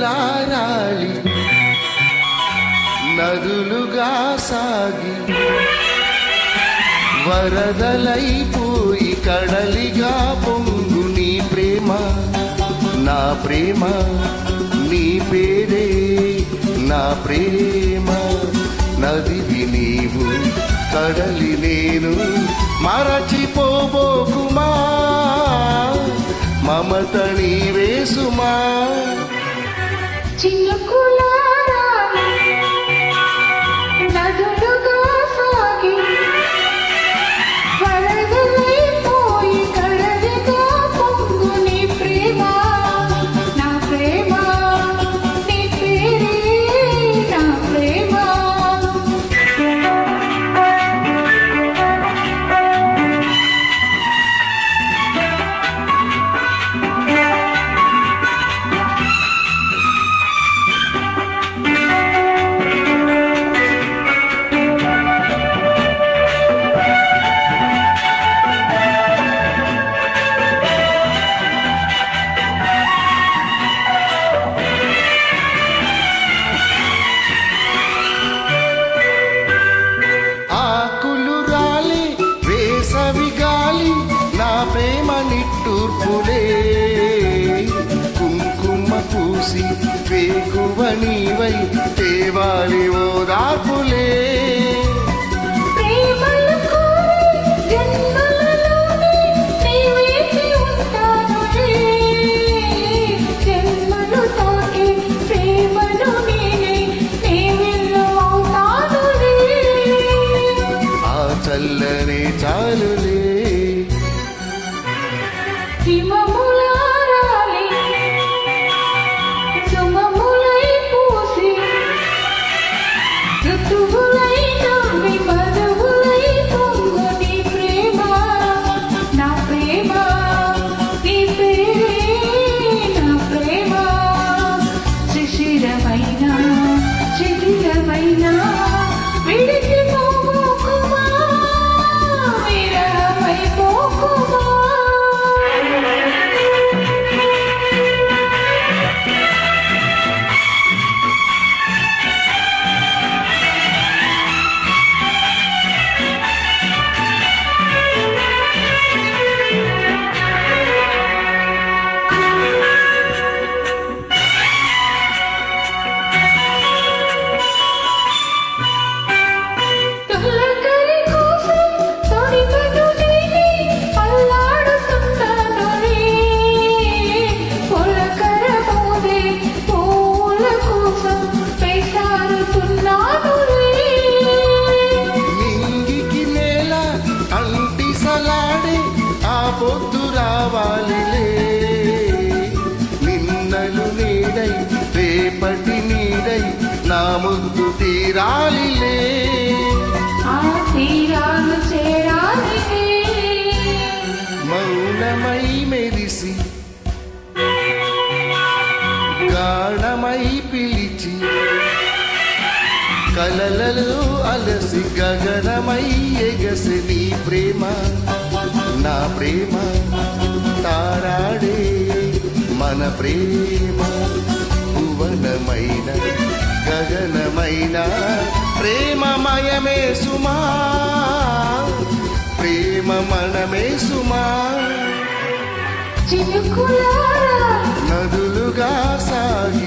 చినుకులారాలి నదులుగా సాగి వరదలైపోయి కడలిగా పొంగు నీ ప్రేమ నా ప్రేమ నీ పేరే నా ప్రేమ నదివి నీవు కడలి నేను మరచిపోబోకుమా మమత నీవే సుమా చినుకులారాలి నదులుగా సాగి వరదలైపోయి కడలిగా పొంగు నీ ప్రేమ నా ప్రేమ నీ పేరే నా ప్రేమ ప్రేమ నిట్టూర్పులే కుంకుమ పూసి వేకువ నీవై తేవాలి ఓదార్పులే ఆ చల్లనే చాలులే హిమములారాలి సుమములై పూసి ఋతువులై నవ్వి మధువులై పొంగు నీ ప్రేమ నా ప్రేమ నీ పేరే నా ప్రేమ శిశిరమైన శిథిలమైన విడిచి పోకుమా విరహమై పోకుమా పొద్దు రావాలిలే నిన్నలు నీడై రేపటి నీడై నా ముద్దు తీరాలిలే ఆ తీరాలు చేరాలిలే మౌనమై మెరిసి గాఢమై పిలిచి కలలలో అలసి గగనమై ఎగసి నీ ప్రేమ నా ప్రేమ తారాడే మన ప్రేమ భువనమైన గగనమైన ప్రేమమయమే సుమా ప్రేమ మనమే సుమా చినుకులారా నదులుగా సాగి